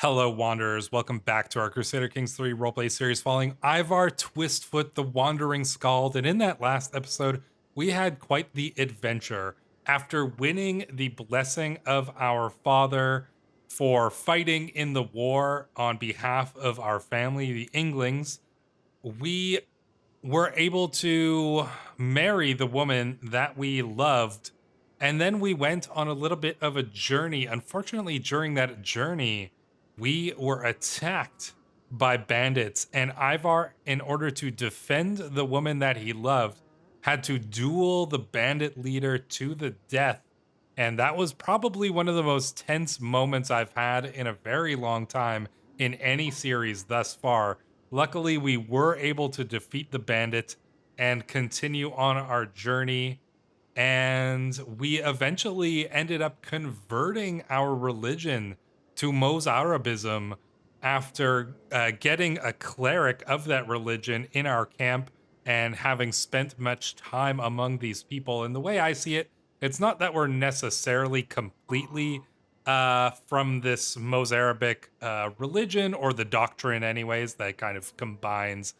Hello, Wanderers. Welcome back to our Crusader Kings 3 roleplay series following Ivar Twistfoot, the Wandering Skald. And in that last episode, we had quite the adventure. After winning the blessing of our father for fighting in the war on behalf of our family, the Inglings, we were able to marry the woman that we loved. And then we went on a little bit of a journey. Unfortunately, during that journey, we were attacked by bandits. And Ivar, in order to defend the woman that he loved, had to duel the bandit leader to the death. And that was probably one of the most tense moments I've had in a very long time in any series thus far. Luckily, we were able to defeat the bandit and continue on our journey. And we eventually ended up converting our religion to Mozarabism after getting a cleric of that religion in our camp and having spent much time among these people. And the way I see it, it's not that we're necessarily completely from this Mozarabic religion or the doctrine, anyways, that kind of combines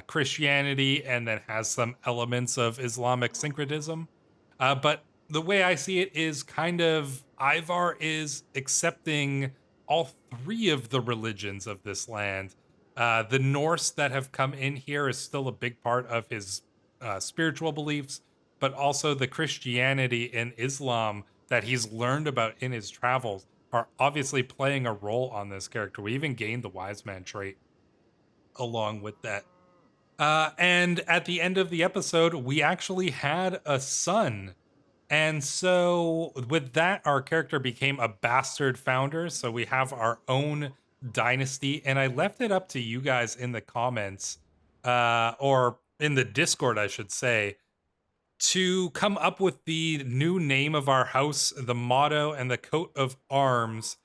Christianity and then has some elements of Islamic syncretism. But the way I see it is kind of Ivar is accepting all three of the religions of this land. The Norse that have come in here is still a big part of his spiritual beliefs, but also the Christianity and Islam that he's learned about in his travels are obviously playing a role on this character. We even gained the wise man trait along with that. And at the end of the episode, we actually had a son. And so with that, our character became a bastard founder. So we have our own dynasty. And I left it up to you guys in the comments, or in the Discord, I should say, to come up with the new name of our house, the motto, and the coat of arms.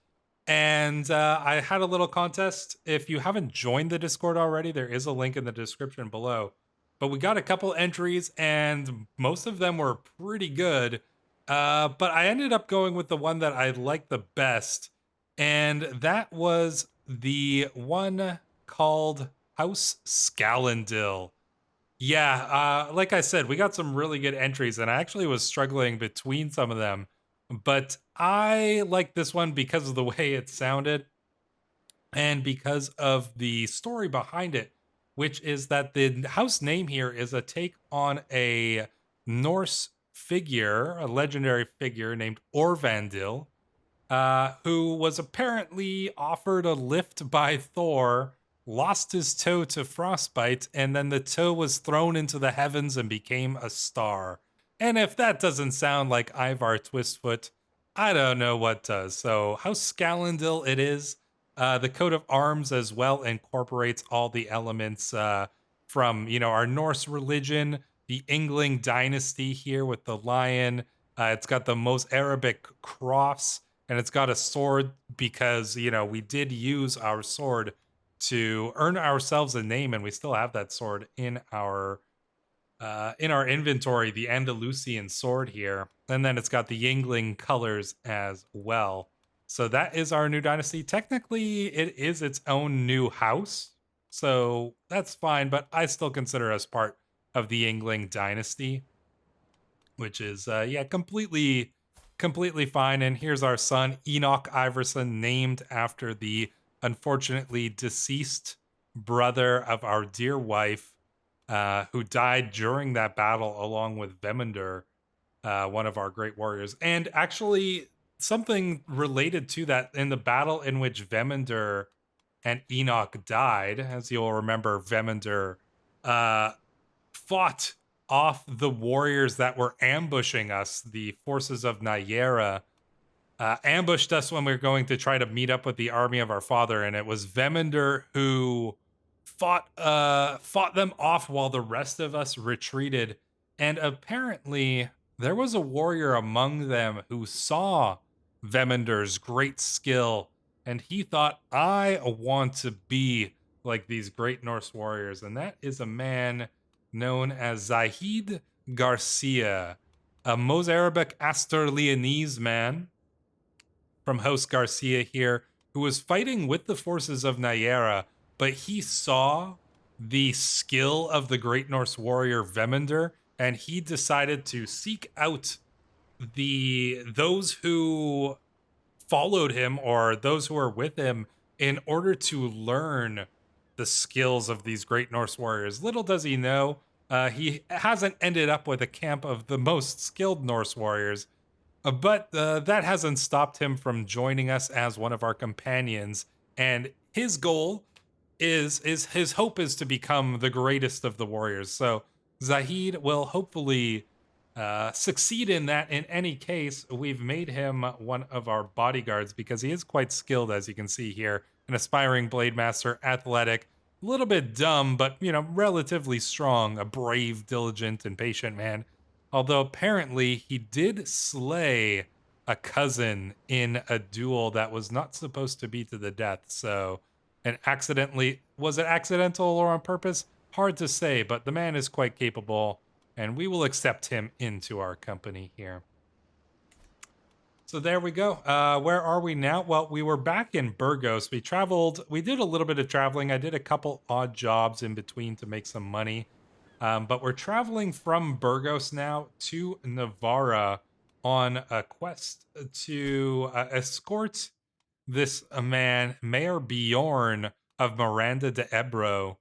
And I had a little contest. If you haven't joined the Discord already, there is a link in the description below. But we got a couple entries, and most of them were pretty good. But I ended up going with the one that I liked the best, and that was the one called House Scallil. Yeah, like I said, we got some really good entries, and I actually was struggling between some of them. But I like this one because of the way it sounded and because of the story behind it, which is that the house name here is a take on a Norse figure, a legendary figure named Orvandil, who was apparently offered a lift by Thor, lost his toe to frostbite, and then the toe was thrown into the heavens and became a star. And if that doesn't sound like Ivar Twistfoot, I don't know what does. So House Scallil it is. The coat of arms as well incorporates all the elements from, our Norse religion, the Yngling dynasty here with the lion. It's got the most Arabic cross, and it's got a sword because, we did use our sword to earn ourselves a name, and we still have that sword in our inventory, the Andalusian sword here. And then it's got the Yngling colors as well. So that is our new dynasty. Technically, it is its own new house, so that's fine, but I still consider us part of the Yngling dynasty, which is, completely fine. And here's our son, Enoch Iverson, named after the unfortunately deceased brother of our dear wife, who died during that battle along with Vemundr, one of our great warriors. And actually, something related to that, in the battle in which Vemundr and Enoch died, as you'll remember, Vemundr fought off the warriors that were ambushing us. The forces of Nyera ambushed us when we were going to try to meet up with the army of our father, and it was Vemundr who fought them off while the rest of us retreated. And apparently there was a warrior among them who saw Vemundr's great skill, and he thought, I want to be like these great Norse warriors. And that is a man known as Zahid Garcia, a Mozarabic Asturleonese man from House Garcia here, who was fighting with the forces of Nyera, but he saw the skill of the great Norse warrior Vemender, and he decided to seek out those who followed him or those who were with him in order to learn the skills of these great Norse warriors. Little does he know, he hasn't ended up with a camp of the most skilled Norse warriors, but that hasn't stopped him from joining us as one of our companions. And his goal is his hope is to become the greatest of the warriors. So Zahid will hopefully succeed in that. In any case, we've made him one of our bodyguards because he is quite skilled, as you can see here. An aspiring blade master, athletic, a little bit dumb, but relatively strong, a brave, diligent, and patient man. Although apparently he did slay a cousin in a duel that was not supposed to be to the death. So, and was it accidental or on purpose? Hard to say, but the man is quite capable, and we will accept him into our company here. So there we go. Where are we now? Well, we were back in Burgos. We did a little bit of traveling. I did a couple odd jobs in between to make some money. But we're traveling from Burgos now to Navarra on a quest to escort this man, Mayor Bjorn of Miranda de Ebro,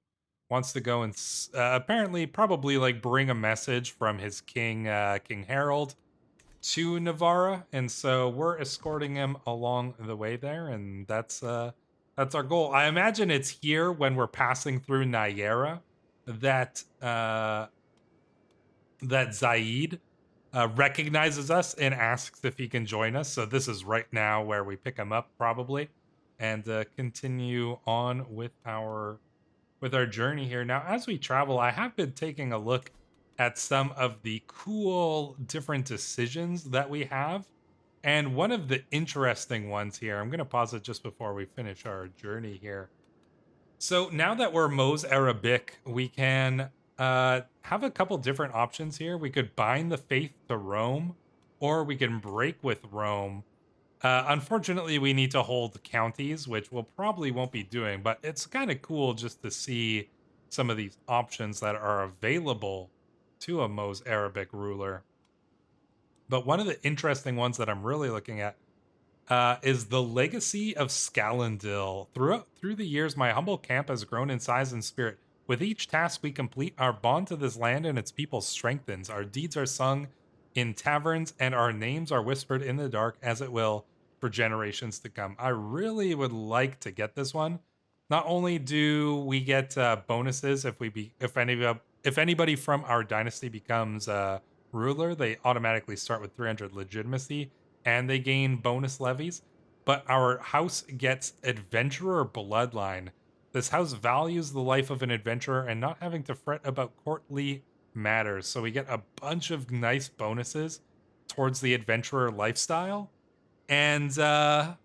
wants to go and apparently probably like bring a message from his king, King Harold, to Navarra, and so we're escorting him along the way there, and that's our goal. I imagine it's here when we're passing through Nyera that that Zaid recognizes us and asks if he can join us. So this is right now where we pick him up probably, and continue on with our journey here. Now, as we travel, I have been taking a look at some of the cool different decisions that we have. And one of the interesting ones here, I'm going to pause it just before we finish our journey here. So now that we're Mos Arabic, we can have a couple different options here. We could bind the faith to Rome, or we can break with Rome. Unfortunately, we need to hold counties, which we'll probably won't be doing, but it's kind of cool just to see some of these options that are available to a Mos Arabic ruler. But one of the interesting ones that I'm really looking at is the legacy of Scallil. Through the years, my humble camp has grown in size and spirit. With each task we complete, our bond to this land and its people strengthens. Our deeds are sung in taverns, and our names are whispered in the dark, as it will for generations to come. I really would like to get this one. Not only do we get bonuses if anybody from our dynasty becomes ruler, they automatically start with 300 legitimacy, and they gain bonus levies. But our house gets adventurer bloodline. This house values the life of an adventurer and not having to fret about courtly matters. So we get a bunch of nice bonuses towards the adventurer lifestyle. And yeah,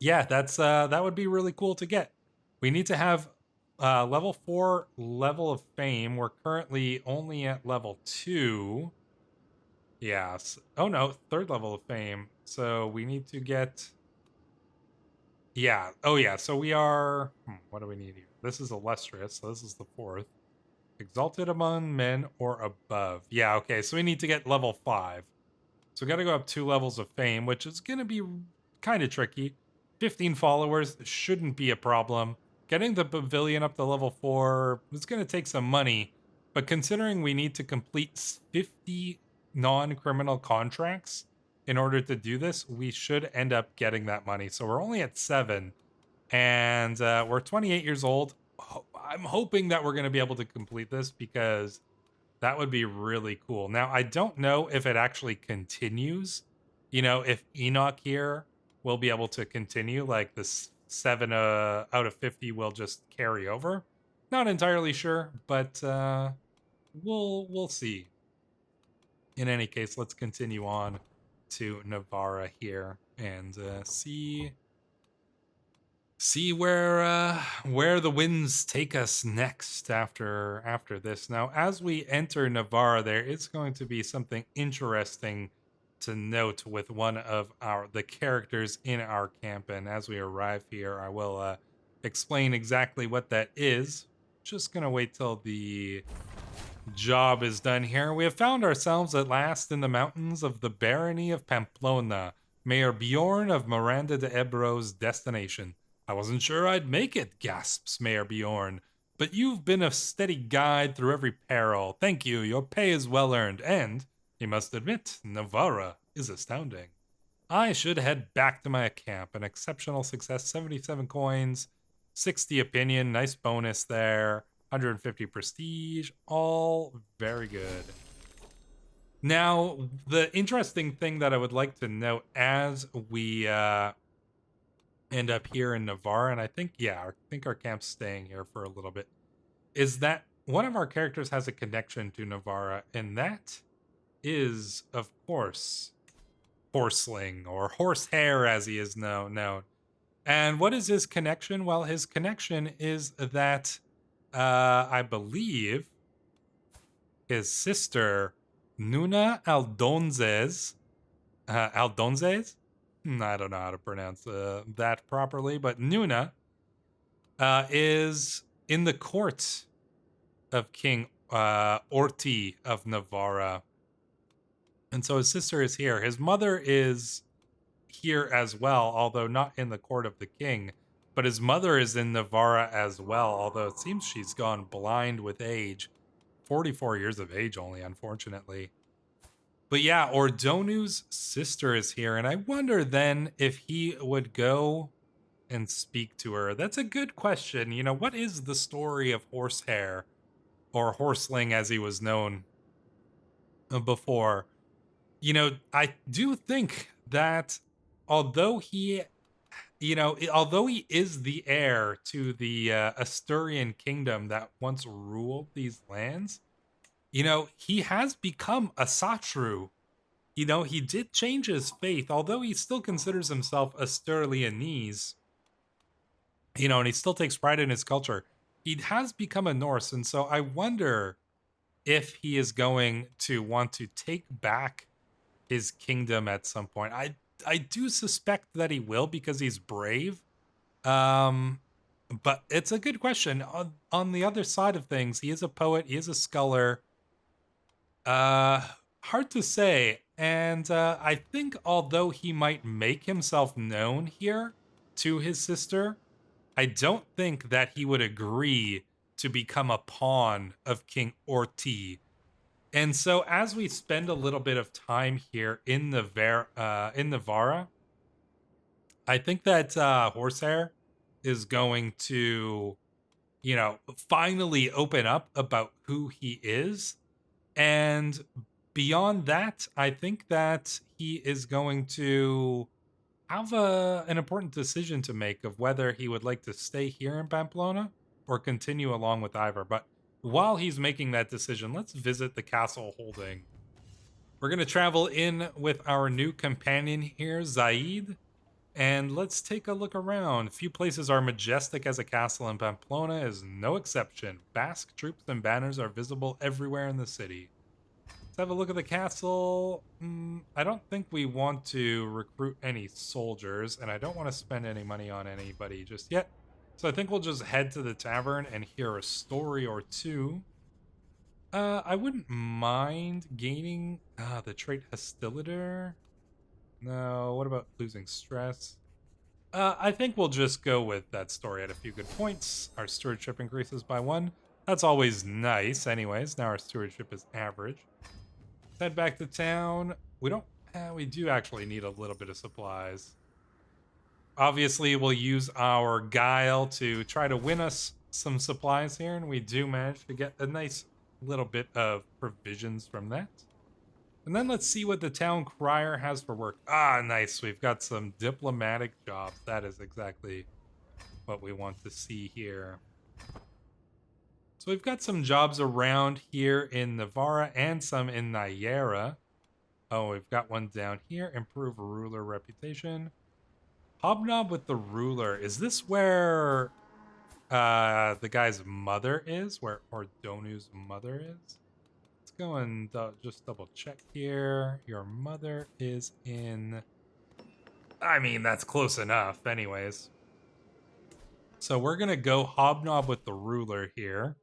that would be really cool to get. We need to have level 4 level of fame. We're currently only at level 2. Yes. Oh no, 3rd level of fame. So we need to get. Yeah. Oh yeah. So we are. What do we need here? This is illustrious. So this is the 4th. Exalted among men or above. Yeah. Okay. So we need to get level 5. So we got to go up 2 levels of fame, which is going to be kind of tricky. 15 followers shouldn't be a problem. Getting the pavilion up to level 4 is going to take some money, but considering we need to complete 50 non-criminal contracts in order to do this, we should end up getting that money. So we're only at 7, and we're 28 years old. I'm hoping that we're going to be able to complete this because that would be really cool. Now, I don't know if it actually continues. If Enoch here will be able to continue, like this 7 out of 50 will just carry over. Not entirely sure, but we'll see. In any case, let's continue on to Navarra here and see where the winds take us next after this. Now, as we enter Navarra, there is going to be something interesting to note with one of the characters in our camp, and as we arrive here, I will explain exactly what that is. Just gonna wait till the job is done here. We have found ourselves at last in the mountains of the barony of Pamplona, Mayor Bjorn of Miranda de Ebro's destination. I wasn't sure I'd make it, gasps Mayor Bjorn. But you've been a steady guide through every peril. Thank you, your pay is well earned, and, you must admit, Navarra is astounding. I should head back to my camp. An exceptional success, 77 coins, 60 opinion, nice bonus there, 150 prestige, all very good. Now, the interesting thing that I would like to note as we end up here in Navarra, and I think our camp's staying here for a little bit, is that one of our characters has a connection to Navarra, and that is, of course, Horseling, or Horsehair as he is known. And what is his connection? Well, his connection is that I believe his sister, Nuna Aldonzes, I don't know how to pronounce that properly, but Nuna is in the court of King Orti of Navarra. And so his sister is here. His mother is here as well, although not in the court of the king. But his mother is in Navarra as well, although it seems she's gone blind with age. 44 years of age only, unfortunately. But yeah, Ordonu's sister is here, and I wonder then if he would go and speak to her. That's a good question. You know, what is the story of Horsehair, or Horseling as he was known before? You know, I do think that although he is the heir to the Asturian kingdom that once ruled these lands, you know, he has become a Satru. You know, he did change his faith, although he still considers himself Asturlianese, you know, and he still takes pride in his culture. He has become a Norse, and so I wonder if he is going to want to take back his kingdom at some point. I do suspect that he will because he's brave. But it's a good question. On the other side of things, he is a poet, he is a scholar. Hard to say. And I think although he might make himself known here to his sister, I don't think that he would agree to become a pawn of King Orti. And so as we spend a little bit of time here in Navarra, I think that Horsehair is going to, you know, finally open up about who he is. And beyond that, I think that he is going to have an important decision to make of whether he would like to stay here in Pamplona or continue along with Ivor. But while he's making that decision, let's visit the castle holding. We're going to travel in with our new companion here, Zaid, and let's take a look around. Few places are majestic as a castle, and Pamplona is no exception. Basque troops and banners are visible everywhere in the city. Let's have a look at the castle. I don't think we want to recruit any soldiers, and I don't want to spend any money on anybody just yet. So I think we'll just head to the tavern and hear a story or two. I wouldn't mind gaining the trait Hostilitor. No, what about losing stress? I think we'll just go with that story at a few good points. Our stewardship increases by 1. That's always nice. Anyways, now our stewardship is average. Let's head back to town. We do actually need a little bit of supplies. Obviously, we'll use our guile to try to win us some supplies here, and we do manage to get a nice little bit of provisions from that. And then let's see what the town crier has for work. Ah, nice. We've got some diplomatic jobs. That is exactly what we want to see here. So we've got some jobs around here in Navarra and some in Nayara. Oh, we've got one down here. Improve ruler reputation. Hobnob with the ruler. Is this where the guy's mother is? Where Ordonu's mother is? Let's go and just double check here. Your mother is in... I mean, that's close enough anyways. So we're going to go hobnob with the ruler here.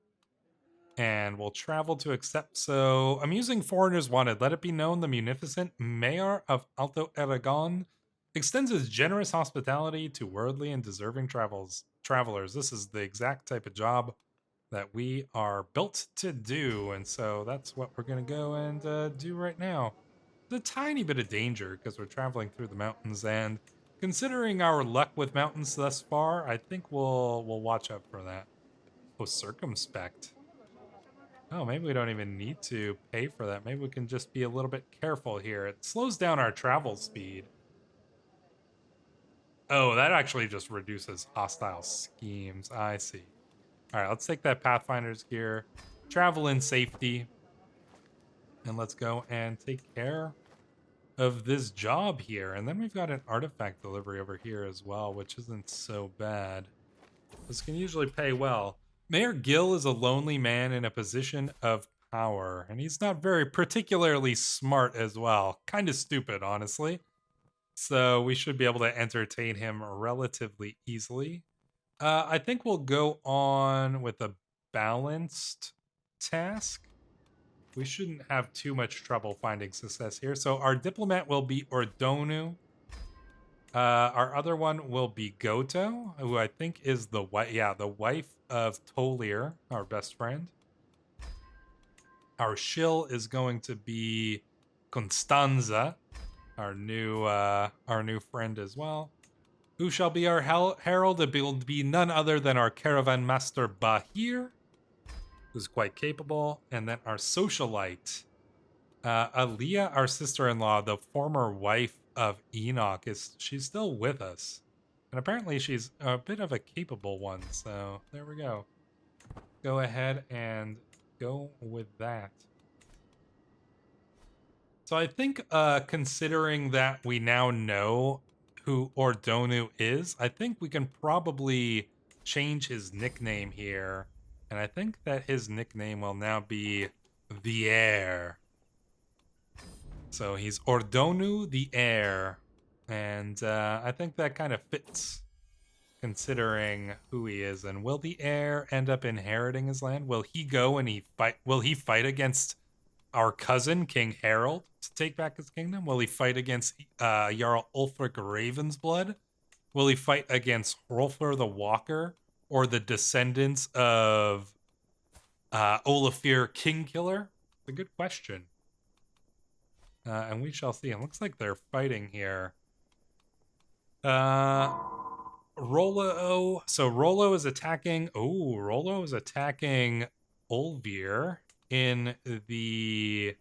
And we'll travel to accept. So, amusing foreigners wanted. Let it be known the munificent Mayor of Alto Aragon extends his generous hospitality to worldly and deserving travelers. This is the exact type of job that we are built to do. And so that's what we're going to go and do right now. The tiny bit of danger because we're traveling through the mountains, and considering our luck with mountains thus far, I think we'll watch out for that. Oh, circumspect. Oh, maybe we don't even need to pay for that. Maybe we can just be a little bit careful here. It slows down our travel speed. Oh, that actually just reduces hostile schemes. I see. All right, let's take that Pathfinder's gear, travel in safety, and let's go and take care of this job here. And then we've got an artifact delivery over here as well, which isn't so bad. This can usually pay well. Mayor Gill is a lonely man in a position of power, and he's not very particularly smart as well. Kind of stupid, honestly. So we should be able to entertain him relatively easily. I think we'll go on with a balanced task. We shouldn't have too much trouble finding success here. So our diplomat will be Ordonu. Our other one will be Goto, who I think is the wife of Tolir, our best friend. Our shill is going to be Constanza, our new friend as well. Who shall be our herald? It will be none other than our caravan master Bahir, who's quite capable, and then our socialite, Aliyah, our sister-in-law, the former wife of Enoch, she's still with us, and apparently she's a bit of a capable one. So there we go. Go ahead and go with that. So I think, considering that we now know who Ordonu is, I think we can probably change his nickname here, and I think that his nickname will now be the Heir. So he's Ordonu the Heir, and I think that kind of fits, considering who he is. And will the heir end up inheriting his land? Will he go and will he fight against our cousin King Harold to take back his kingdom? Will he fight against Jarl Ulfric Ravensblood? Will he fight against Hrolfr the Walker, or the descendants of Olafir Kingkiller? It's a good question. And we shall see. It looks like they're fighting here. Rollo. So Rollo is attacking. Oh, Rollo is attacking Olvir in the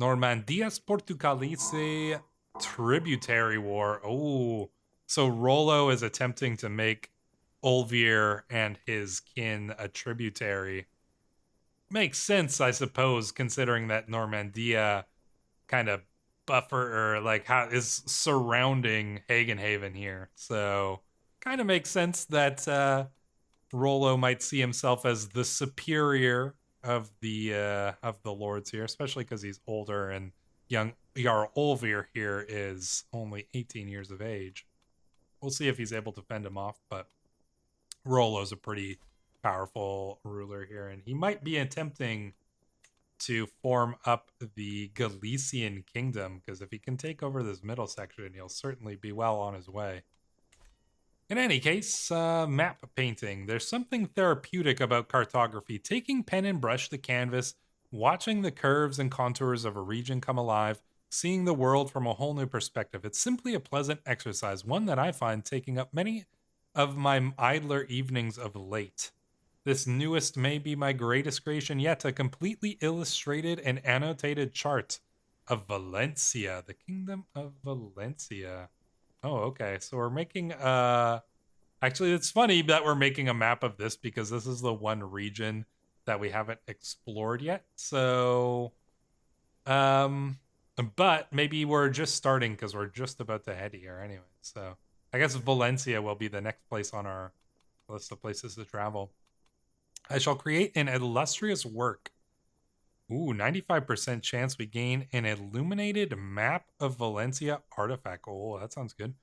Normandias Portucalice tributary war. Oh, so Rollo is attempting to make Olvir and his kin a tributary. Makes sense, I suppose, considering that Normandia kind of buffer, or like how is surrounding Hagenhaven here. So kind of makes sense that Rollo might see himself as the superior of the lords here, especially because he's older, and young Jarl Olvir here is only 18 years of age. We'll see if he's able to fend him off, but Rollo's a pretty powerful ruler here, and he might be attempting to form up the Galician kingdom, because if he can take over this middle section, he'll certainly be well on his way. In any case, map painting. There's something therapeutic about cartography. Taking pen and brush to canvas, watching the curves and contours of a region come alive, seeing the world from a whole new perspective. It's simply a pleasant exercise, one that I find taking up many of my idler evenings of late. This newest may be my greatest creation yet, a completely illustrated and annotated chart of Valencia, the Kingdom of Valencia. Oh, okay. So we're making actually, it's funny that we're making a map of this, because this is the one region that we haven't explored yet. So but maybe we're just starting, because we're just about to head here anyway. So I guess Valencia will be the next place on our list of places to travel. I shall create an illustrious work Ooh, 95% chance we gain an illuminated map of Valencia artifact. Oh, that sounds good.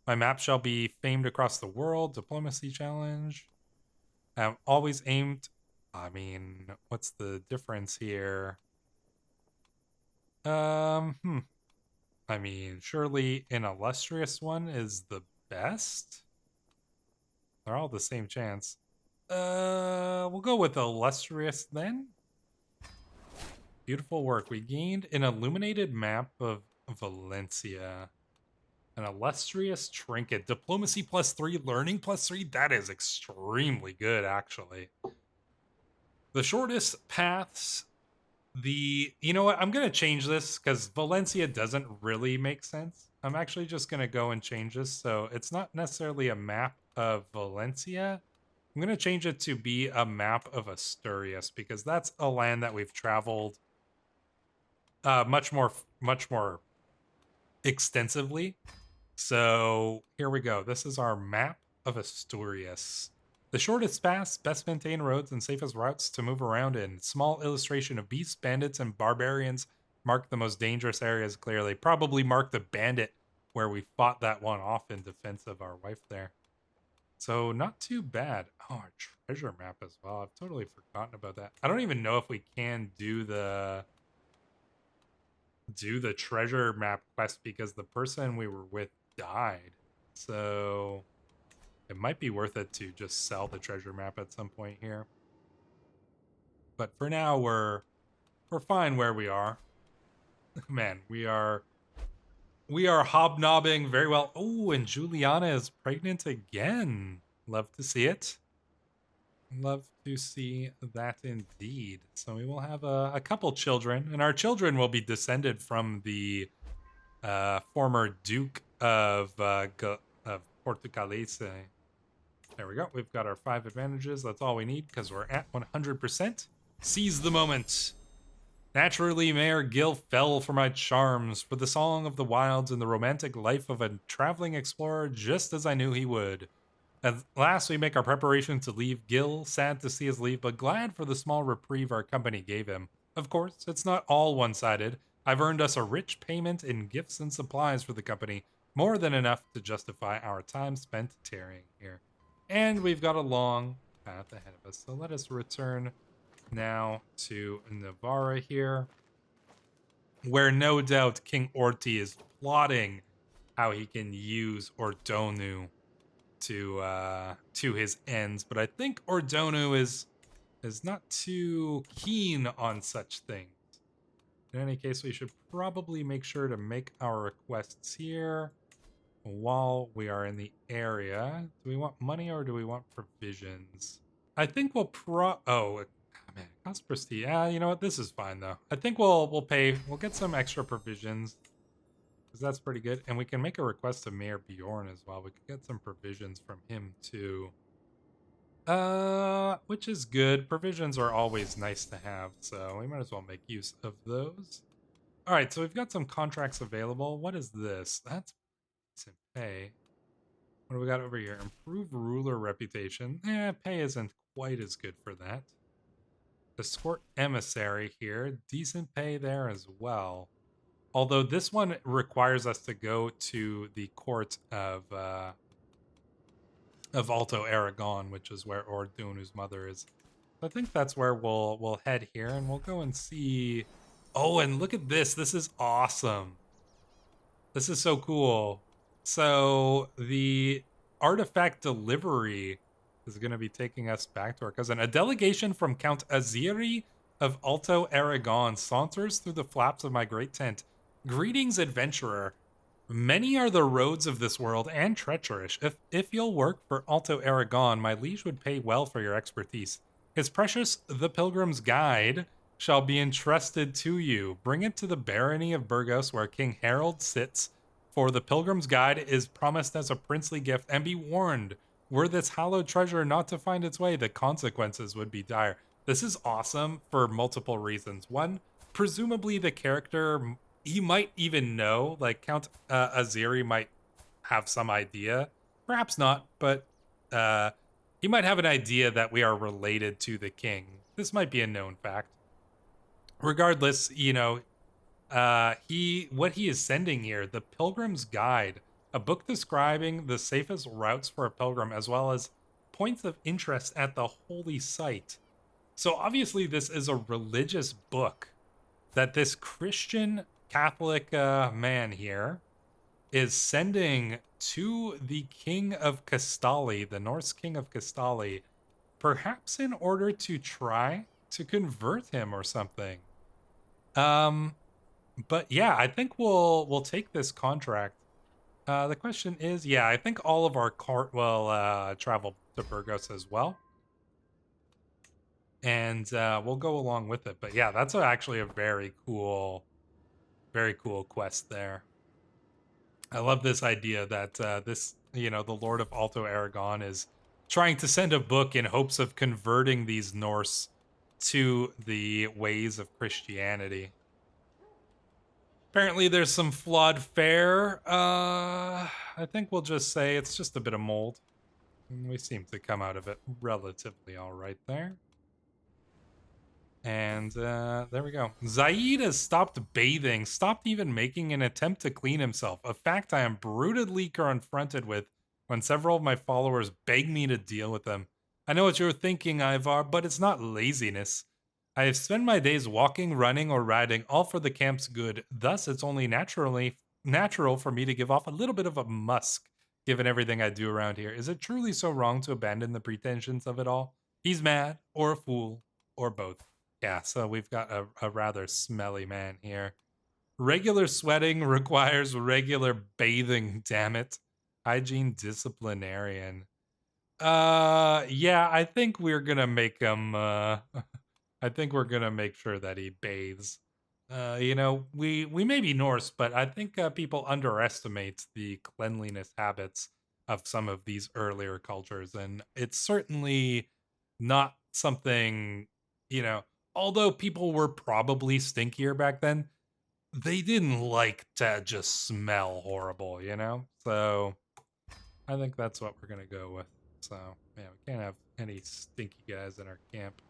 My map shall be famed across the world. Diplomacy challenge. I've always aimed. I mean, what's the difference here? Hmm. I mean, surely an illustrious one is the best. They're all the same chance. We'll go with illustrious then. Beautiful work. We gained an illuminated map of Valencia. An illustrious trinket. Diplomacy +3, learning +3. That is extremely good, actually. The shortest paths. You know what? I'm going to change this because Valencia doesn't really make sense. I'm actually just going to go and change this. So it's not necessarily a map of Valencia. I'm going to change it to be a map of Asturias because that's a land that we've traveled much more extensively. So here we go. This is our map of Asturias. The shortest paths, best maintained roads, and safest routes to move around in. Small illustration of beasts, bandits, and barbarians mark the most dangerous areas clearly. Probably mark the bandit where we fought that one off in defense of our wife there. So not too bad. Oh, our treasure map as well. I've totally forgotten about that. I don't even know if we can do the treasure map quest because the person we were with died. So it might be worth it to just sell the treasure map at some point here. But for now we're fine where we are. Man, we are hobnobbing very well. Oh, and Juliana is pregnant again. Love to see it. Love to see that indeed. So we will have a couple children, and our children will be descended from the former Duke of Portugalete. There we go. We've got our 5 advantages. That's all we need because we're at 100%. Seize the moment. Naturally, Mayor Gil fell for my charms, for the song of the wilds and the romantic life of a traveling explorer, just as I knew he would. At last, we make our preparations to leave Gil, sad to see us leave, but glad for the small reprieve our company gave him. Of course, it's not all one-sided. I've earned us a rich payment in gifts and supplies for the company, more than enough to justify our time spent tarrying here. And we've got a long path ahead of us, so let us return now to Navarra here, where no doubt King Orti is plotting how he can use Ordonu to his ends, but I think Ordonu is not too keen on such things. In any case, we should probably make sure to make our requests here while we are in the area. Do we want money or do we want provisions? I think we'll man, cost prestige. Yeah, you know what? This is fine though. I think we'll get some extra provisions because that's pretty good, and we can make a request to Mayor Bjorn as well. We could get some provisions from him too. Which is good. Provisions are always nice to have, so we might as well make use of those. All right, so we've got some contracts available. What is this? That's pay. What do we got over here? Improve ruler reputation. Pay isn't quite as good for that. Escort emissary here. Decent pay there as well. Although this one requires us to go to the court of Alto Aragon, which is where Ordunu's mother is. So I think that's where we'll head here, and we'll go and see. Oh, and look at this. This is awesome. This is so cool. So the artifact delivery is going to be taking us back to our cousin. A delegation from Count Aziri of Alto Aragon saunters through the flaps of my great tent. Greetings, adventurer. Many are the roads of this world, and treacherous. If you'll work for Alto Aragon, my liege would pay well for your expertise. His precious The Pilgrim's Guide shall be entrusted to you. Bring it to the barony of Burgos, where King Harold sits, for the Pilgrim's Guide is promised as a princely gift, and be warned, were this hallowed treasure not to find its way, the consequences would be dire. This is awesome for multiple reasons. One, presumably the character, he might even know, like Count Aziri might have some idea. Perhaps not, but he might have an idea that we are related to the king. This might be a known fact. regardless, what he is sending here, the Pilgrim's Guide, a book describing the safest routes for a pilgrim, as well as points of interest at the holy site. So obviously, this is a religious book that this Christian Catholic man here is sending to the king of Castali, the Norse king of Castali, perhaps in order to try to convert him or something. Um, but yeah, I think we'll take this contract. The question is, yeah, I think all of our cart will travel to Burgos as well, and we'll go along with it. But yeah, that's actually a very cool quest there. I love this idea that the Lord of Alto Aragon is trying to send a book in hopes of converting these Norse to the ways of Christianity. Apparently, there's some flawed fare. I think we'll just say it's just a bit of mold. We seem to come out of it relatively all right there. And there we go. Zaid has stopped bathing, stopped even making an attempt to clean himself, a fact I am brutally confronted with when several of my followers beg me to deal with them. I know what you're thinking, Ivar, but it's not laziness. I have spent my days walking, running, or riding, all for the camp's good. Thus, it's only natural for me to give off a little bit of a musk, given everything I do around here. Is it truly so wrong to abandon the pretensions of it all? He's mad, or a fool, or both. Yeah, so we've got a rather smelly man here. Regular sweating requires regular bathing, damn it. Hygiene disciplinarian. Yeah, I think we're gonna make him I think we're gonna make sure that he bathes. We may be Norse, but I think people underestimate the cleanliness habits of some of these earlier cultures, and it's certainly not something, although people were probably stinkier back then, they didn't like to just smell horrible, So I think that's what we're gonna go with. So yeah, we can't have any stinky guys in our camp.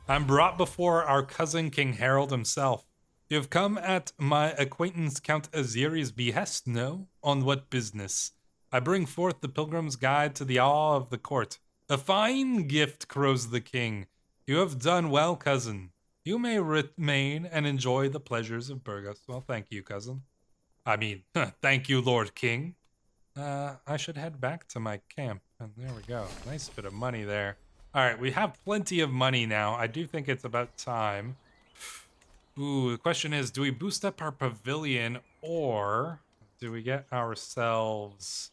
I'm brought before our cousin King Harold himself. You have come at my acquaintance Count Aziri's behest, no? On what business? I bring forth the Pilgrim's Guide to the awe of the court. A fine gift, crows the king. You have done well, cousin. You may remain and enjoy the pleasures of Burgos. Well, thank you, cousin. I mean, thank you, Lord King. I should head back to my camp. And there we go. Nice bit of money there. All right, we have plenty of money now. I do think it's about time. Ooh, the question is, do we boost up our pavilion or do we get ourselves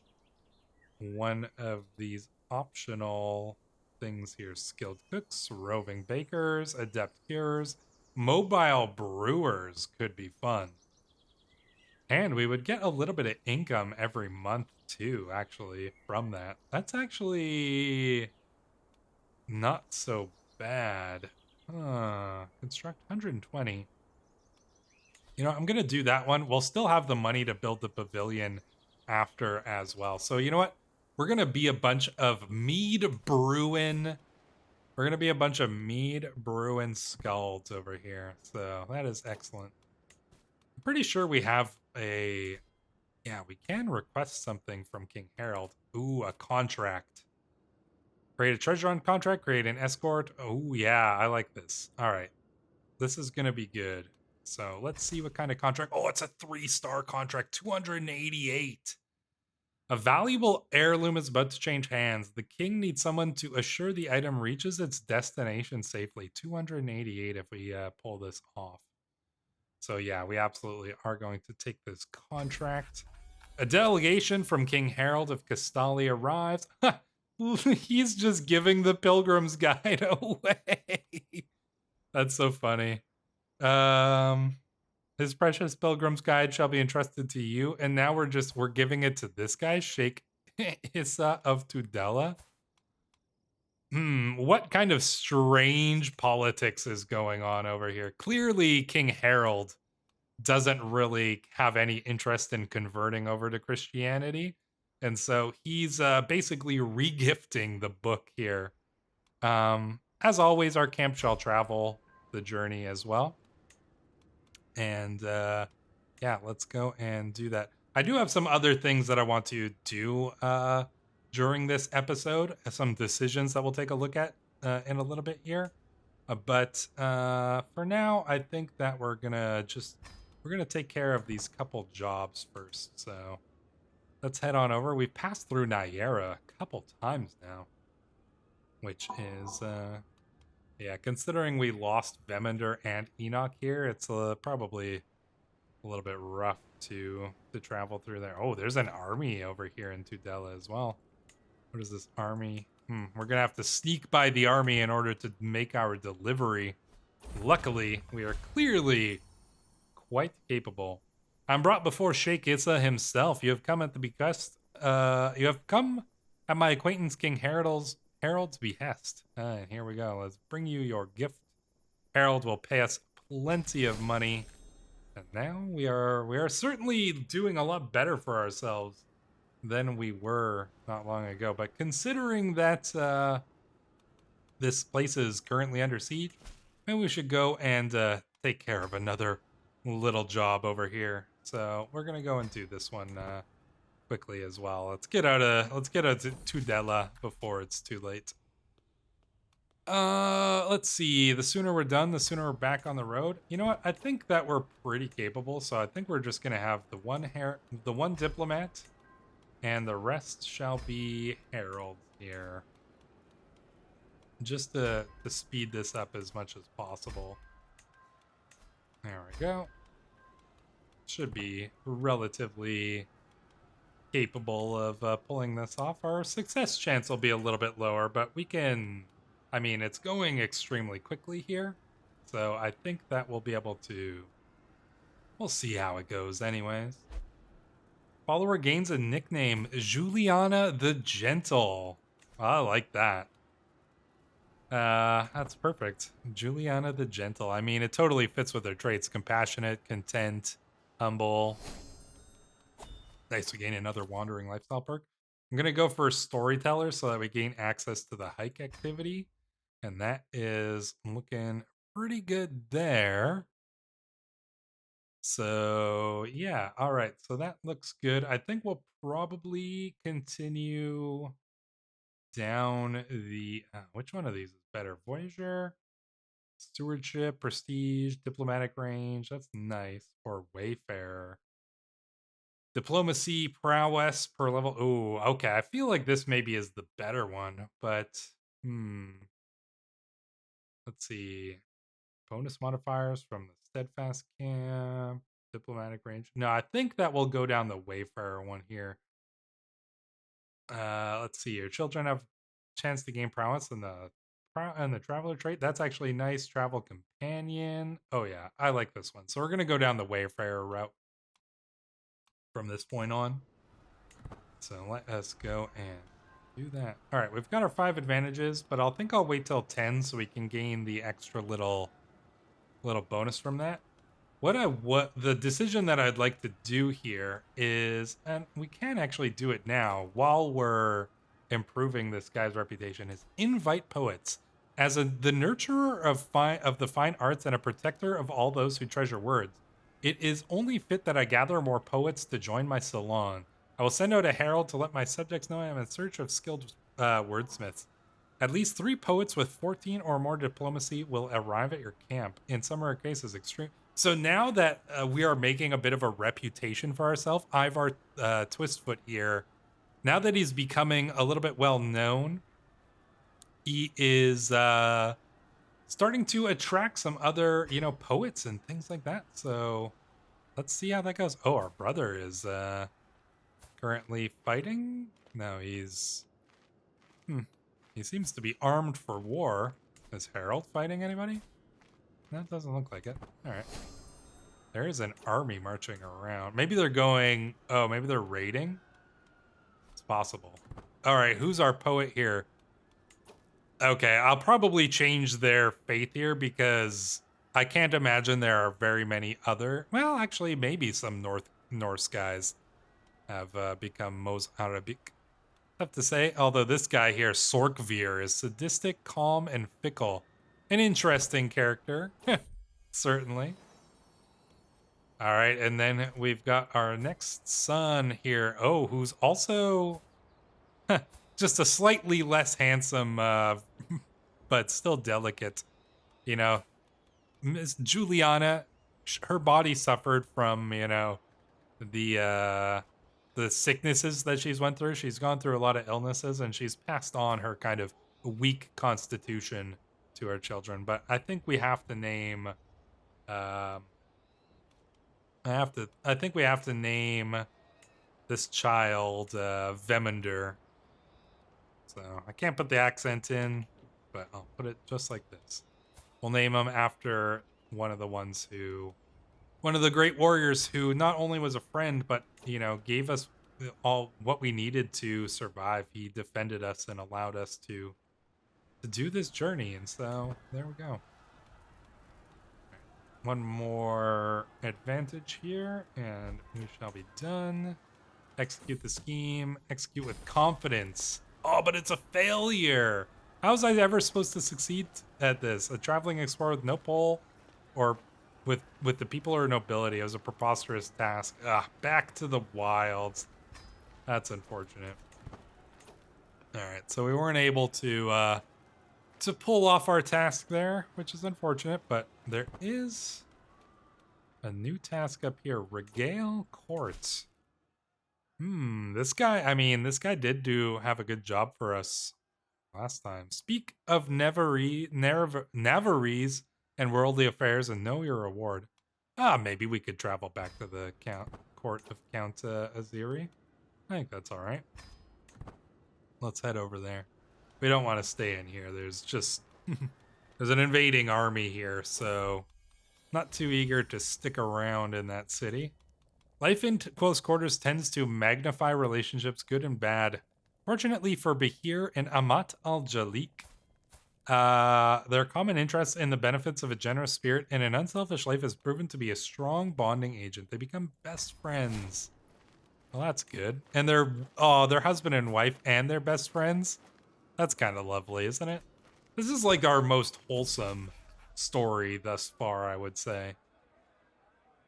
one of these optional things here? Skilled cooks, roving bakers, adept curers, mobile brewers could be fun. And we would get a little bit of income every month too, actually, from that. That's actually not so bad. Construct 120. I'm going to do that one. We'll still have the money to build the pavilion after as well. So you know what? We're going to be a bunch of mead brewing. We're going to be a bunch of mead brewing skalds over here. So that is excellent. I'm pretty sure we have a... Yeah, we can request something from King Harold. Ooh, a contract. Create a treasure hunt contract, create an escort. Oh, yeah, I like this. All right. This is going to be good. So let's see what kind of contract. Oh, it's a 3-star contract, 288. A valuable heirloom is about to change hands. The king needs someone to assure the item reaches its destination safely. 288 if we pull this off. So yeah, we absolutely are going to take this contract. A delegation from King Harold of Castali arrives. He's just giving the Pilgrim's Guide away. That's so funny. His precious Pilgrim's Guide shall be entrusted to you, and now we're giving it to this guy, Sheikh Issa of Tudela. What kind of strange politics is going on over here? Clearly, King Harold doesn't really have any interest in converting over to Christianity. And so he's basically regifting the book here. as always, our camp shall travel the journey as well. And yeah, let's go and do that. I do have some other things that I want to do during this episode, some decisions that we'll take a look at in a little bit here. But for now, I think that we're gonna take care of these couple jobs first. So let's head on over. We've passed through Nyera a couple times now, which is yeah, considering we lost Vemender and Enoch here, it's probably a little bit rough to travel through there. Oh, there's an army over here in Tudela as well. What is this army? We're gonna have to sneak by the army in order to make our delivery. Luckily, we are clearly quite capable. I'm brought before Sheikh Issa himself. You have come at the behest. You have come at my acquaintance King Harold's behest. Here we go. Let's bring you your gift. Harold will pay us plenty of money. And now we are certainly doing a lot better for ourselves than we were not long ago. But considering that this place is currently under siege, maybe we should go and take care of another little job over here. So we're gonna go and do this one quickly as well. Let's get out of Tudela before it's too late. Let's see. The sooner we're done, the sooner we're back on the road. You know what? I think that we're pretty capable, so I think we're just gonna have the one diplomat, and the rest shall be heralds here. Just to speed this up as much as possible. There we go. Should be relatively capable of pulling this off. Our success chance will be a little bit lower, but we can... I mean, it's going extremely quickly here, so I think that we'll be able to... We'll see how it goes anyways. Follower gains a nickname, Juliana the Gentle. I like that. That's perfect. Juliana the Gentle. I mean, it totally fits with her traits. Compassionate, content, humble. Nice, we gain another wandering lifestyle perk. I'm going to go for Storyteller so that we gain access to the hike activity. And that is looking pretty good there. So, yeah. All right. So that looks good. I think we'll probably continue down the... which one of these is better? Voyager? Stewardship, Prestige, Diplomatic Range. That's nice. Or Wayfarer. Diplomacy, Prowess per level. Oh, okay. I feel like this maybe is the better one, but... Let's see. Bonus modifiers from the Steadfast Camp. Diplomatic Range. No, I think that will go down the Wayfarer one here. Let's see. Your children have chance to gain prowess in the traveler trait. That's actually nice. Travel companion. Oh yeah, I like this one. So we're gonna go down the Wayfarer route from this point on. So let us go and do that. All right, we've got our 5 advantages, but I'll wait till 10 so we can gain the extra little bonus from that. What the decision that I'd like to do here is, and we can actually do it now while we're improving this guy's reputation, is invite poets. As the nurturer of the fine arts and a protector of all those who treasure words, it is only fit that I gather more poets to join my salon. I will send out a herald to let my subjects know I am in search of skilled wordsmiths. At least 3 poets with 14 or more diplomacy will arrive at your camp. In some rare cases, extreme. So now that we are making a bit of a reputation for ourselves, Ivar Twistfoot here, now that he's becoming a little bit well known, he is starting to attract some other, poets and things like that. So let's see how that goes. Oh, our brother is currently fighting? No, he's... He seems to be armed for war. Is Harold fighting anybody? That doesn't look like it. All right. There is an army marching around. Maybe they're going... Oh, maybe they're raiding? It's possible. All right, who's our poet here? Okay, I'll probably change their faith here because I can't imagine there are very many other... Well, actually, maybe some Norse guys have become Mos Arabic. Tough to say, although this guy here, Sorkvir, is sadistic, calm, and fickle. An interesting character, certainly. All right, and then we've got our next son here. Oh, who's also just a slightly less handsome, but still delicate. You know, Miss Juliana, her body suffered from, the sicknesses that she's went through. She's gone through a lot of illnesses, and she's passed on her kind of weak constitution to her children. But I think we have to name. I think we have to name this child Vemender. So I can't put the accent in, but I'll put it just like this. We'll name him after one of the great warriors who not only was a friend, but, gave us all what we needed to survive. He defended us and allowed us to do this journey. And so there we go. One more advantage here, and we shall be done. Execute the scheme. Execute with confidence. Oh, but it's a failure. How was I ever supposed to succeed at this? A traveling explorer with no pole, or with the people or nobility? It was a preposterous task. Back to the wilds. That's unfortunate. All right, so we weren't able to pull off our task there, which is unfortunate, but there is a new task up here. Regale Court. This guy did have a good job for us last time. Speak of Navarrese and worldly affairs and know your reward. Maybe we could travel back to the court of Count Aziri. I think that's all right. Let's head over there. We don't want to stay in here. There's just there's an invading army here, so not too eager to stick around in that city. Life in close quarters tends to magnify relationships, good and bad. Fortunately for Bahir and Amat al-Jalik, their common interest in the benefits of a generous spirit and an unselfish life has proven to be a strong bonding agent. They become best friends. Well, that's good. And they're husband and wife and they're best friends. That's kind of lovely, isn't it? This is like our most wholesome story thus far, I would say.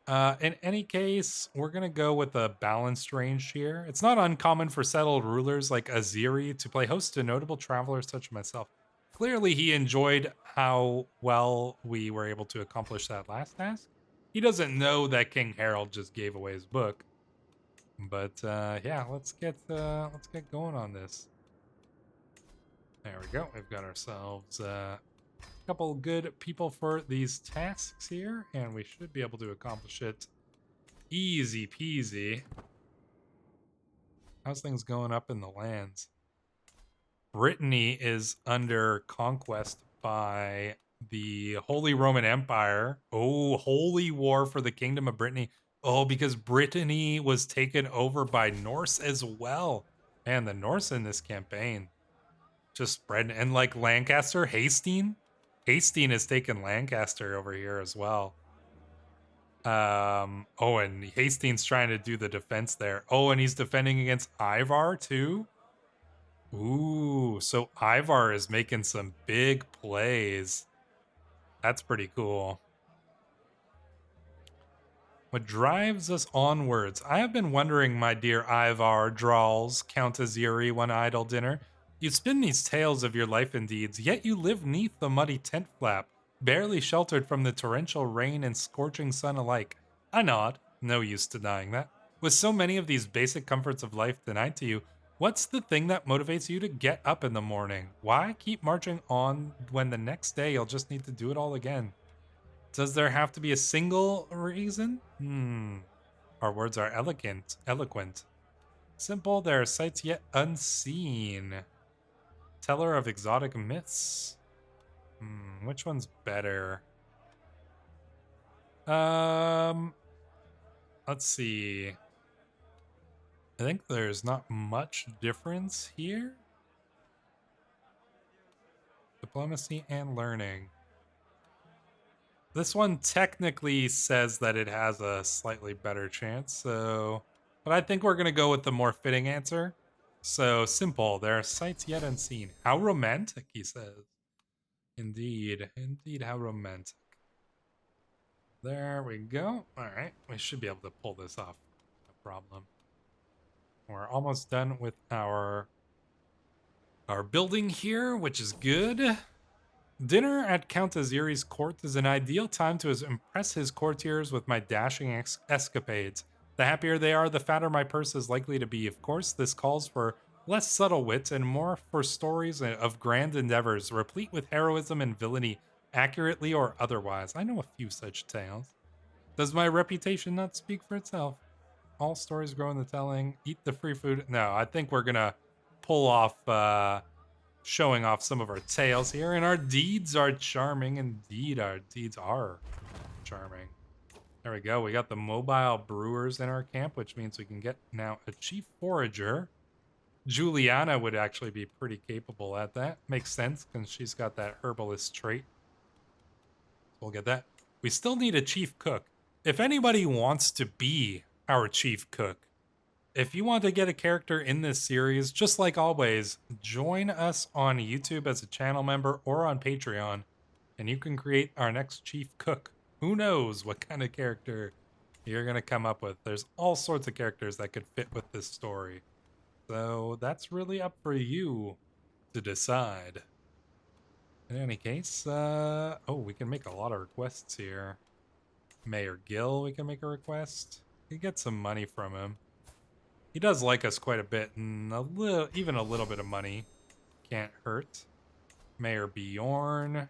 In any case, we're going to go with a balanced range here. It's not uncommon for settled rulers like Aziri to play host to notable travelers such as myself. Clearly, he enjoyed how well we were able to accomplish that last task. He doesn't know that King Harold just gave away his book. But yeah, let's get going on this. There we go. We've got ourselves a couple good people for these tasks here, and we should be able to accomplish it easy peasy. How's things going up in the lands? Brittany is under conquest by the Holy Roman Empire. Oh, holy war for the Kingdom of Brittany. Oh, because Brittany was taken over by Norse as well. Man, the Norse in this campaign just spreading. And like Lancaster, Hastings has taken Lancaster over here as well. Oh, and Hastings trying to do the defense there. Oh, and he's defending against Ivar too. Ooh, so Ivar is making some big plays. That's pretty cool. What drives us onwards? I have been wondering, my dear Ivar, drawls Count Aziri one idle dinner. You spin these tales of your life and deeds, yet you live neath the muddy tent flap, barely sheltered from the torrential rain and scorching sun alike. I nod, no use denying that. With so many of these basic comforts of life denied to you, what's the thing that motivates you to get up in the morning? Why keep marching on when the next day you'll just need to do it all again? Does there have to be a single reason? Our words are eloquent. Simple, there are sights yet unseen. Teller of exotic myths. Which one's better? Let's see. I think there's not much difference here. Diplomacy and learning. This one technically says that it has a slightly better chance, but I think we're going to go with the more fitting answer. So simple. There are sights yet unseen. How romantic, he says. Indeed. Indeed, how romantic. There we go. All right. We should be able to pull this off. No problem. We're almost done with our building here, which is good. Dinner at Count Aziri's court is an ideal time to impress his courtiers with my dashing escapades. The happier they are, the fatter my purse is likely to be. Of course, this calls for less subtle wit and more for stories of grand endeavors, replete with heroism and villainy, accurately or otherwise. I know a few such tales. Does my reputation not speak for itself? All stories grow in the telling. Eat the free food. No, I think we're gonna pull off showing off some of our tales here, and our deeds are charming. Indeed, our deeds are charming. There we go. We got the mobile brewers in our camp, which means we can get now a chief forager. Juliana would actually be pretty capable at that. Makes sense because she's got that herbalist trait. We'll get that. We still need a chief cook. If anybody wants to be our chief cook, if you want to get a character in this series, just like always, join us on YouTube as a channel member or on Patreon, and you can create our next chief cook. Who knows what kind of character you're going to come up with. There's all sorts of characters that could fit with this story. So that's really up for you to decide. In any case, oh, we can make a lot of requests here. Mayor Gill, we can make a request. We get some money from him. He does like us quite a bit, and even a little bit of money can't hurt. Mayor Bjorn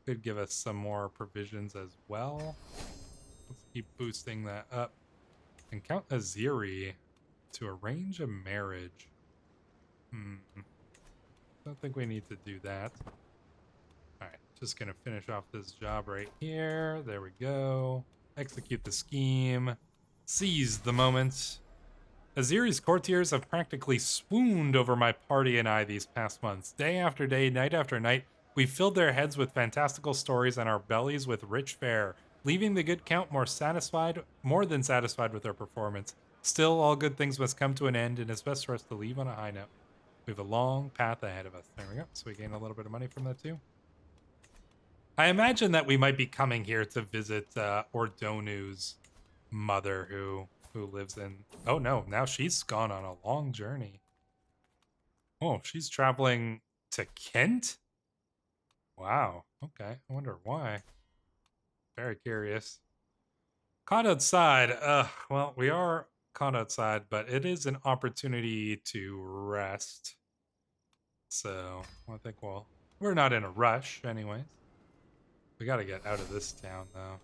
could give us some more provisions as well. Let's keep boosting that up. And Count Aziri to arrange a marriage. Don't think we need to do that. Alright, just gonna finish off this job right here. There we go. Execute the scheme. Seize the moment. Aziri's courtiers have practically swooned over my party and I these past months. Day after day, night after night, we've filled their heads with fantastical stories and our bellies with rich fare, leaving the good count more than satisfied with their performance. Still, all good things must come to an end, and it's best for us to leave on a high note. We have a long path ahead of us. There we go. So we gain a little bit of money from that too. I imagine that we might be coming here to visit Ordonu's mother, who lives in... Oh no, now she's gone on a long journey. Oh, she's traveling to Kent? Wow, okay. I wonder why. Very curious. Caught outside. Well, we are caught outside, but it is an opportunity to rest. So, I think we're not in a rush anyways. We gotta get out of this town, though.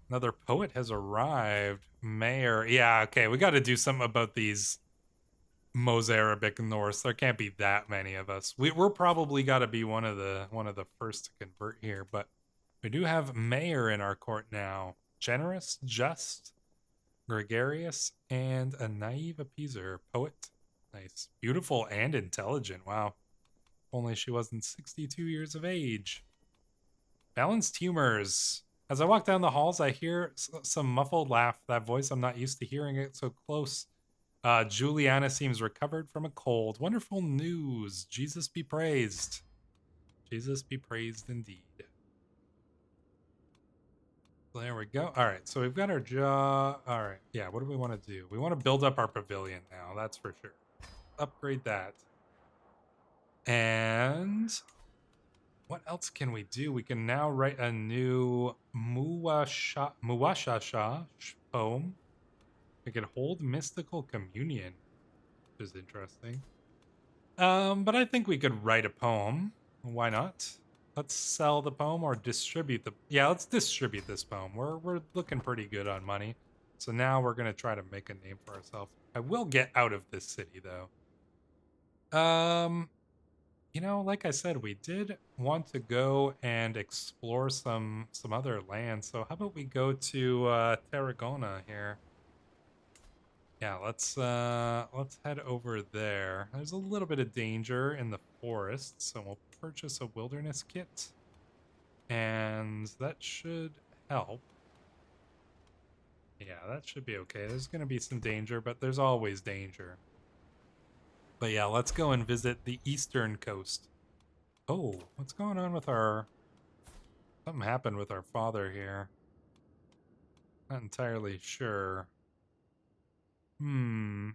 Another poet has arrived. Mayor. Yeah, okay. We got to do something about these Mozarabic Norse. There can't be that many of us. We're probably got to be one of the first to convert here, but we do have mayor in our court now. Generous, just, gregarious, and a naive appeaser. Poet. Nice. Beautiful and intelligent. Wow. If only she wasn't 62 years of age. Balanced humors. As I walk down the halls, I hear some muffled laugh. That voice, I'm not used to hearing it so close. Juliana seems recovered from a cold. Wonderful news. Jesus be praised. Jesus be praised indeed. There we go. All right, so we've got our jaw. All right, yeah, what do we want to do? We want to build up our pavilion now, that's for sure. Upgrade that. And... what else can we do? We can now write a new Muwashasha poem. We can hold mystical communion, which is interesting. But I think we could write a poem. Why not? Let's sell the poem or distribute the... yeah, let's distribute this poem. We're looking pretty good on money. So now we're going to try to make a name for ourselves. I will get out of this city, though. You know, like I said, we did want to go and explore some other lands. So how about we go to Tarragona here? Yeah, let's head over there. There's a little bit of danger in the forest, so we'll purchase a wilderness kit. And that should help. Yeah, that should be okay. There's going to be some danger, but there's always danger. But yeah, let's go and visit the eastern coast. Oh, what's going on with our... Something happened with our father here. Not entirely sure. The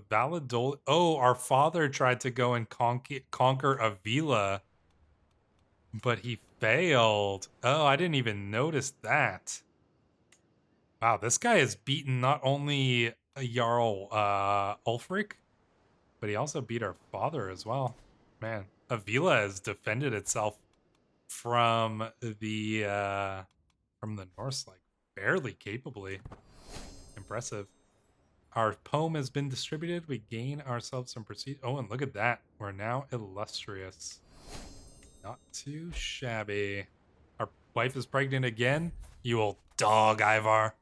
Valladolid... Oh, our father tried to go and conquer Avila, but he failed. Oh, I didn't even notice that. Wow, this guy has beaten not only Jarl Ulfric, but he also beat our father as well. Man, Avila has defended itself from the Norse like fairly capably. Impressive. Our poem has been distributed. We gain ourselves some prestige. Oh, and look at that. We're now illustrious. Not too shabby. Our wife is pregnant again. You old dog, Ivar.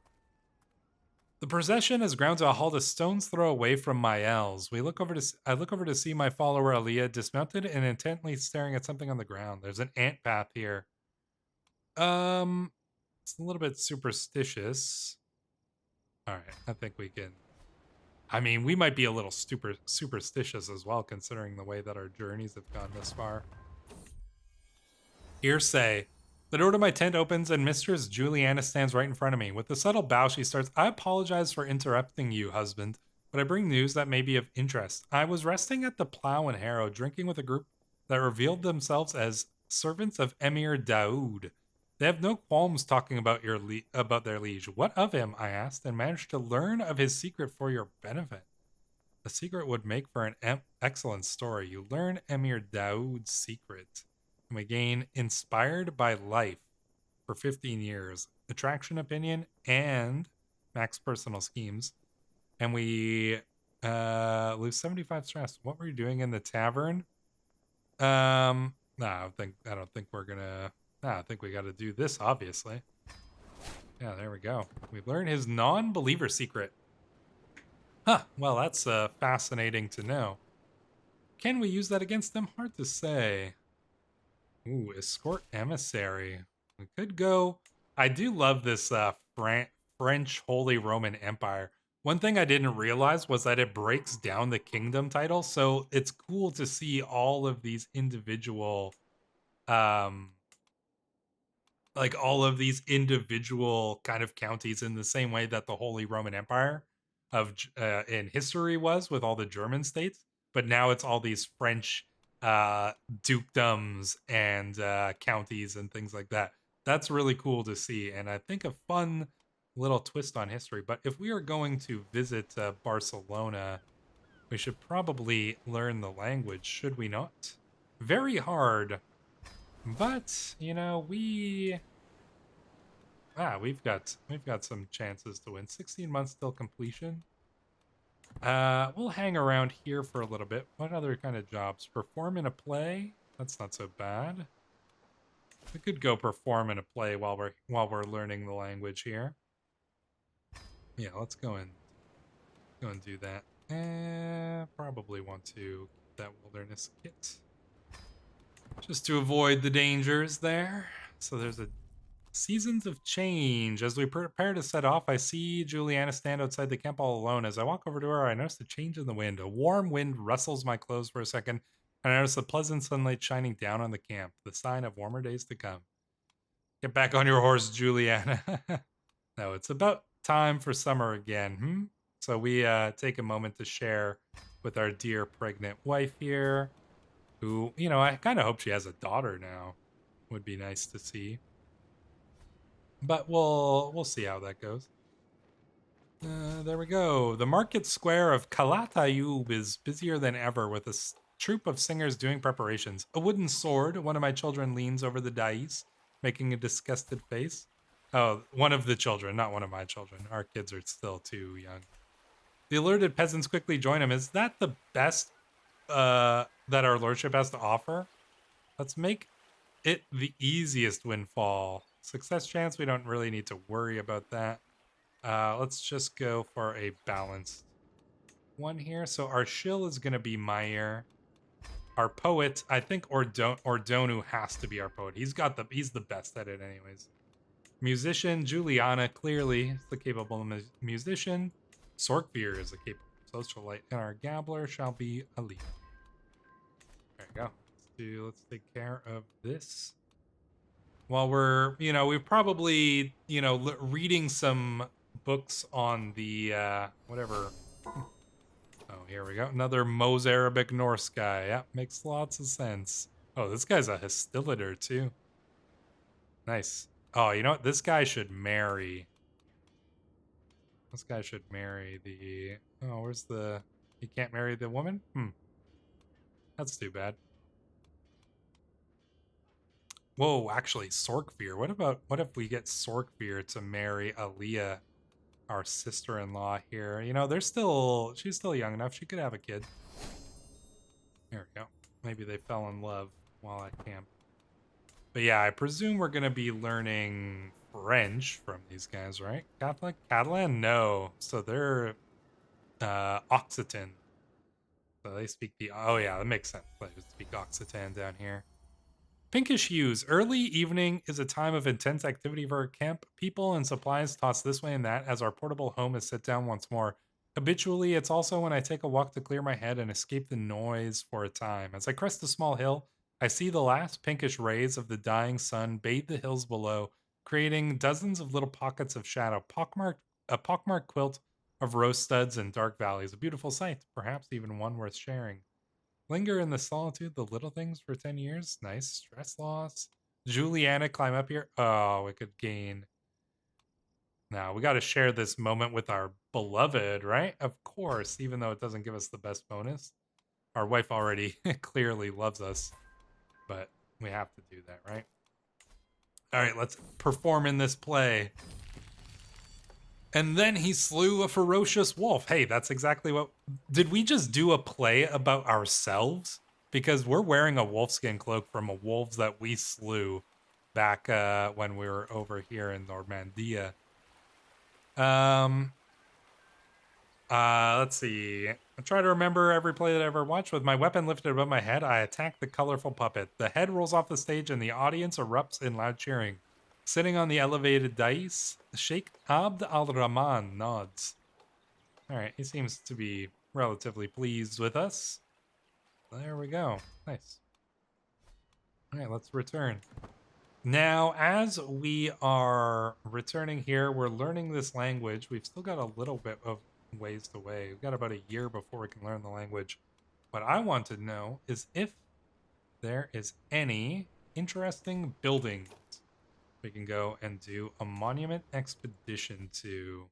The procession is ground to a halt a stone's throw away from Mael's. I look over to see my follower Aaliyah dismounted and intently staring at something on the ground. There's an ant path here. It's a little bit superstitious. All right, I think we can. I mean, we might be a little superstitious as well, considering the way that our journeys have gone this far. Hearsay. The door to my tent opens and Mistress Juliana stands right in front of me. With a subtle bow, she starts, I apologize for interrupting you, husband, but I bring news that may be of interest. I was resting at the Plough and Harrow, drinking with a group that revealed themselves as servants of Emir Daoud. They have no qualms talking about about their liege. What of him? I asked, and managed to learn of his secret for your benefit. The secret would make for an excellent story. You learn Emir Daoud's secret. And we gain Inspired by Life for 15 years, Attraction Opinion, and Max Personal Schemes. And we lose 75 stress. What were you doing in the tavern? No, I don't think we're gonna. No, I think we got to do this. Obviously. Yeah, there we go. We learn his non-believer secret. Huh. Well, that's fascinating to know. Can we use that against them? Hard to say. Ooh, escort emissary. We could go. I do love this French Holy Roman Empire. One thing I didn't realize was that it breaks down the kingdom title, so it's cool to see all of these individual, like all of these individual kind of counties in the same way that the Holy Roman Empire of in history was with all the German states, but now it's all these French dukedoms and counties and things like that. That's really cool to see, and I think a fun little twist on history. But if we are going to visit Barcelona, we should probably learn the language, should we not? Very hard, but you know, we've got some chances to win. 16 months till completion. We'll hang around here for a little bit. What other kind of jobs? Perform in a play? That's not so bad. We could go perform in a play while we're learning the language here. Yeah, let's go and do that. Probably want to get that wilderness kit just to avoid the dangers there. So there's a Seasons of Change. As we prepare to set off, I see Juliana stand outside the camp all alone. As I walk over to her, I notice a change in the wind. A warm wind rustles my clothes for a second, and I notice the pleasant sunlight shining down on the camp, the sign of warmer days to come. Get back on your horse, Juliana. No, it's about time for summer again. So we take a moment to share with our dear pregnant wife here, who, you know, I kind of hope she has a daughter now. Would be nice to see. But we'll see how that goes. There we go. The market square of Calatayud is busier than ever with a troop of singers doing preparations. A wooden sword. One of my children leans over the dais, making a disgusted face. Oh, one of the children, not one of my children. Our kids are still too young. The alerted peasants quickly join him. Is that the best that our lordship has to offer? Let's make it the easiest windfall. Success chance, we don't really need to worry about that. Let's just go for a balanced one here. So our shill is going to be Meyer. Our poet, I think Ordonu has to be our poet. He's the best at it anyways. Musician Juliana clearly is the capable musician. Sorkbeer is a capable socialite, and our gambler shall be Ali. There you go. Let's take care of this. While we're, we've probably, reading some books on the whatever. Oh, here we go. Another Mos-Arabic Norse guy. Yeah, makes lots of sense. Oh, this guy's a hostilitor too. Nice. Oh, you know what? This guy should marry. This guy should marry the... Oh, where's the... He can't marry the woman? That's too bad. Whoa, actually, Sorkbeer. What if we get Sorkbeer to marry Aaliyah, our sister-in-law here? She's still young enough. She could have a kid. There we go. Maybe they fell in love while at camp. But yeah, I presume we're going to be learning French from these guys, right? Catholic? Catalan? No. So they're Occitan. So they speak the... Oh yeah, that makes sense. They speak Occitan down here. Pinkish hues. Early evening is a time of intense activity for our camp. People and supplies tossed this way and that as our portable home is set down once more. Habitually, it's also when I take a walk to clear my head and escape the noise for a time. As I crest a small hill, I see the last pinkish rays of the dying sun bathe the hills below, creating dozens of little pockets of shadow. A pockmarked quilt of rose studs and dark valleys. A beautiful sight, perhaps even one worth sharing. Linger in the solitude, the little things for 10 years. Nice. Stress loss. Juliana, climb up here. Oh, we could gain. Now, we got to share this moment with our beloved, right? Of course, even though it doesn't give us the best bonus. Our wife already clearly loves us, but we have to do that, right? All right, let's perform in this play. And then he slew a ferocious wolf. Hey, that's exactly what... Did we just do a play about ourselves? Because we're wearing a wolfskin cloak from a wolves that we slew back when we were over here in Normandia. Let's see. I try to remember every play that I ever watched. With my weapon lifted above my head, I attack the colorful puppet. The head rolls off the stage and the audience erupts in loud cheering. Sitting on the elevated dais, Sheikh Abd al-Rahman nods. Alright, he seems to be relatively pleased with us. There we go. Nice. Alright, let's return. Now, as we are returning here, we're learning this language. We've still got a little bit of ways to wait. We've got about a year before we can learn the language. What I want to know is if there is any interesting buildings we can go and do a monument expedition to.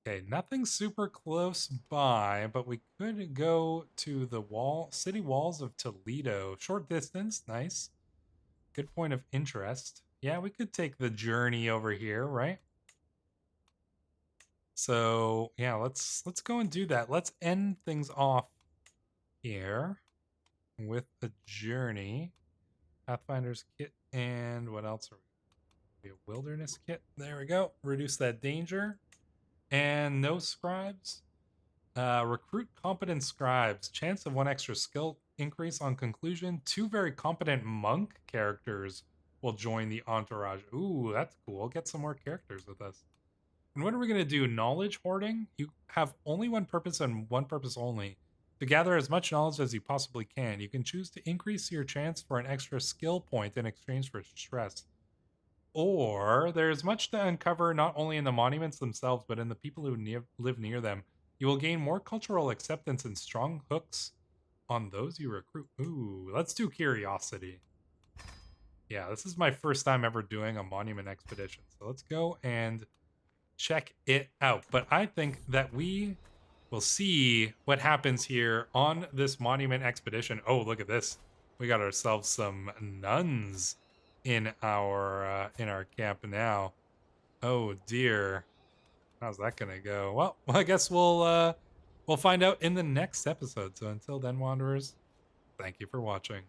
Okay, nothing super close by, but we could go to the city walls of Toledo. Short distance, nice. Good point of interest. Yeah, we could take the journey over here, right? So yeah, let's go and do that. Let's end things off here with a journey. Pathfinder's kit, and what else are we? A wilderness kit. There we go. Reduce that danger. And no scribes. Recruit competent scribes. Chance of 1 extra skill increase on conclusion. 2 very competent monk characters will join the entourage. Ooh, that's cool. Get some more characters with us. And what are we going to do? Knowledge hoarding? You have only one purpose and one purpose only. To gather as much knowledge as you possibly can. You can choose to increase your chance for an extra skill point in exchange for stress. Or there's much to uncover not only in the monuments themselves, but in the people who live near them. You will gain more cultural acceptance and strong hooks on those you recruit. Ooh, let's do curiosity. Yeah, this is my first time ever doing a monument expedition. So let's go and check it out. But I think that we will see what happens here on this monument expedition. Oh, look at this. We got ourselves some nuns in our camp now. Oh dear, how's that gonna go? Well, I guess we'll find out in the next episode. So until then, wanderers, thank you for watching.